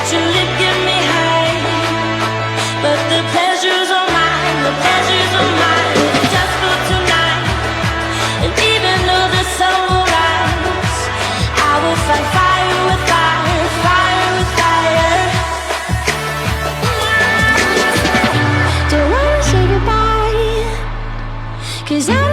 let your lip get me high, but the pleasures are mine, the pleasures are mine. Just for tonight, and even though the sun will rise, I will fight fire with fire, fire with fire. Don't wanna say goodbye, 'cause I